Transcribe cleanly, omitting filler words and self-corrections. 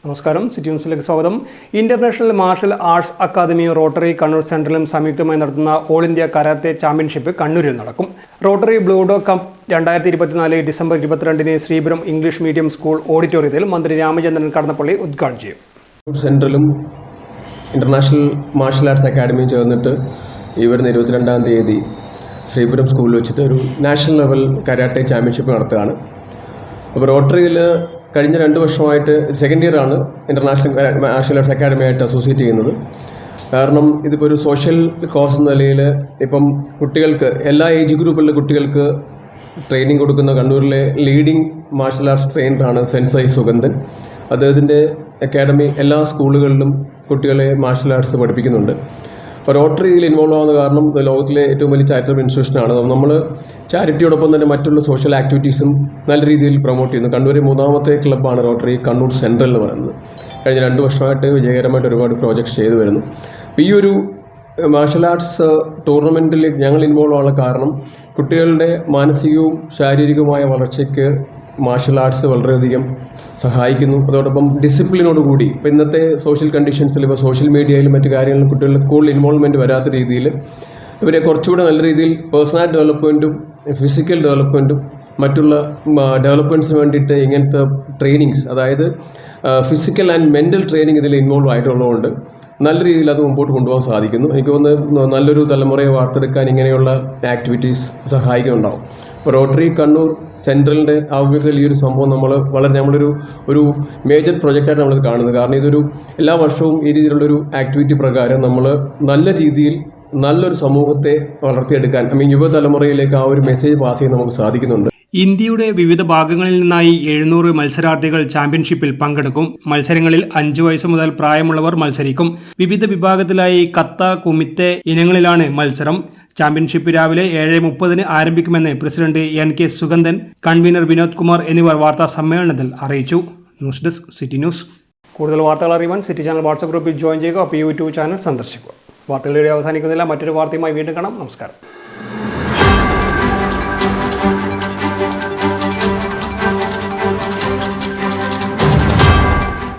നമസ്കാരം, സിറ്റി ന്യൂസിലേക്ക് സ്വാഗതം. International martial arts academy rotary Kannur സെൻട്രലും സംയുക്തമായി നടത്തുന്ന ഓൾ ഇന്ത്യ കരാത്തെ ചാമ്പ്യൻഷിപ്പ് കണ്ണൂരിൽ നടക്കും. റോട്ടറി ബ്ലൂഡോ cup 2024 December 22 Sreepuram English medium school ഓഡിറ്റോറിയത്തിൽ മന്ത്രി രാമചന്ദ്രൻ കടന്നപ്പള്ളി ഉദ്ഘാടനം ചെയ്യും. സെൻട്രലും ഇന്റർനാഷണൽ മാർഷൽ ആർട്സ് അക്കാദമിയും ചേർന്നിട്ട് ഈ വരുന്ന 22-ാം തീയതി ശ്രീപുരം സ്കൂളിൽ വെച്ചിട്ട് ഒരു നാഷണൽ ലെവൽ കരാട്ടെ ചാമ്പ്യൻഷിപ്പ് നടത്തുകയാണ്. അപ്പോൾ റോട്ടറിയിൽ കഴിഞ്ഞ 2 വർഷമായിട്ട് സെക്കൻഡ് ഇയറാണ് ഇൻ്റർനാഷണൽ മാർഷൽ ആർട്സ് അക്കാദമിയായിട്ട് അസോസിയേറ്റ് ചെയ്യുന്നത്. കാരണം ഇതിപ്പോൾ ഒരു സോഷ്യൽ കോസ് എന്ന നിലയിൽ ഇപ്പം കുട്ടികൾക്ക് എല്ലാ ഏജ് ഗ്രൂപ്പിലുള്ള കുട്ടികൾക്ക് ട്രെയിനിങ് കൊടുക്കുന്ന കണ്ണൂരിലെ ലീഡിംഗ് മാർഷൽ ആർട്സ് ട്രെയിനറാണ് സെൻസൈ സുഗന്ധൻ. അദ്ദേഹത്തിൻ്റെ അക്കാദമി എല്ലാ സ്കൂളുകളിലും കുട്ടികളെ മാർഷൽ ആർട്സ് പഠിപ്പിക്കുന്നുണ്ട്. റോട്ടറിയിൽ ഇൻവോൾവ് ആവുന്ന കാരണം ലോകത്തിലെ ഏറ്റവും വലിയ ചാരിറ്റബിൾ ഇൻസ്റ്റിറ്റ്യൂഷനാണ്. നമ്മൾ ചാരിറ്റിയോടൊപ്പം തന്നെ മറ്റുള്ള സോഷ്യൽ ആക്ടിവിറ്റീസും നല്ല രീതിയിൽ പ്രൊമോട്ട് ചെയ്യുന്നു. കണ്ണൂരിൽ 3ാമത്തെ ക്ലബ്ബാണ് റോട്ടറി കണ്ണൂർ സെൻട്രൽ എന്ന് പറയുന്നത്. കഴിഞ്ഞ 2 വർഷമായിട്ട് വിജയകരമായിട്ട് ഒരുപാട് പ്രോജക്ട്സ് ചെയ്തു വരുന്നു. അപ്പോൾ ഈ ഒരു മാർഷൽ ആർട്സ് ടൂർണമെൻറ്റിൽ ഞങ്ങൾ ഇൻവോൾവ് ആവാനുള്ള കാരണം കുട്ടികളുടെ മാനസികവും ശാരീരികവുമായ വളർച്ചയ്ക്ക് മാർഷൽ ആർട്സ് വളരെയധികം സഹായിക്കുന്നു. അതോടൊപ്പം ഡിസിപ്ലിനോടുകൂടി ഇപ്പോൾ ഇന്നത്തെ സോഷ്യൽ കണ്ടീഷൻസിൽ ഇപ്പോൾ സോഷ്യൽ മീഡിയയിലും മറ്റു കാര്യങ്ങളിലും കുട്ടികളുടെ കൂടുതൽ ഇൻവോൾവ്മെൻറ്റ് വരാത്ത രീതിയിൽ ഇവരെ കുറച്ചുകൂടെ നല്ല രീതിയിൽ പേഴ്സണൽ ഡെവലപ്മെൻറ്റും ഫിസിക്കൽ ഡെവലപ്മെൻറ്റും മറ്റുള്ള ഡെവലപ്മെൻറ്റ്സിന് വേണ്ടിയിട്ട് ഇങ്ങനത്തെ ട്രെയിനിങ്സ്, അതായത് ഫിസിക്കൽ ആൻഡ് മെൻ്റൽ ട്രെയിനിങ് ഇതിൽ ഇൻവോൾവ് ആയിട്ടുള്ളതുകൊണ്ട് നല്ല രീതിയിൽ അത് മുമ്പോട്ട് കൊണ്ടുപോകാൻ സാധിക്കുന്നു. എനിക്ക് തോന്നുന്നു നല്ലൊരു തലമുറയെ വാർത്തെടുക്കാൻ ഇങ്ങനെയുള്ള ആക്ടിവിറ്റീസ് സഹായിക്കുന്നുണ്ടാവും. ഇപ്പോൾ റോട്ടറി കണ്ണൂർ സെൻട്രലിൻ്റെ ആഭിമുഖ്യത്തിൽ ഈ ഒരു സംഭവം നമ്മളൊരു മേജർ പ്രൊജക്റ്റായിട്ട് നമ്മളിത് കാണുന്നത്. കാരണം ഇതൊരു എല്ലാ വർഷവും ഈ രീതിയിലുള്ളൊരു ആക്ടിവിറ്റി പ്രകാരം നമ്മൾ നല്ല രീതിയിൽ നല്ലൊരു സമൂഹത്തെ വളർത്തിയെടുക്കാൻ യുവതലമുറയിലേക്ക് ആ ഒരു മെസ്സേജ് പാസ് ചെയ്യാൻ നമുക്ക് സാധിക്കുന്നുണ്ട്. ഇന്ത്യയുടെ വിവിധ ഭാഗങ്ങളിൽ നിന്നായി 700 മത്സരാർത്ഥികൾ ചാമ്പ്യൻഷിപ്പിൽ പങ്കെടുക്കും. മത്സരങ്ങളിൽ 5 വയസ്സ് മുതൽ പ്രായമുള്ളവർ മത്സരിക്കും. വിവിധ വിഭാഗത്തിലായി കത്ത, കുമിത്തെ ഇനങ്ങളിലാണ് മത്സരം. ചാമ്പ്യൻഷിപ്പ് രാവിലെ 7:30 ആരംഭിക്കുമെന്ന് president NK Sugandhan, convener Vinod Kumar എന്നിവർ വാർത്താ സമ്മേളനത്തിൽ അറിയിച്ചു. News desk, city news. കൂടുതൽ വാർത്തകൾ അറിയുവാൻ സിറ്റി ചാനൽ വാട്സ്ആപ്പ് ഗ്രൂപ്പിൽ ജോയിൻ ചെയ്യുക. അപ്പോൾ യൂട്യൂബ് ചാനൽ സന്ദർശിക്കുക. വാർത്തകളുടെ അവസാനിക്കുന്നില്ല. മറ്റൊരു വാർത്തയുമായി വീണ്ടും കാണാം. നമസ്കാരം.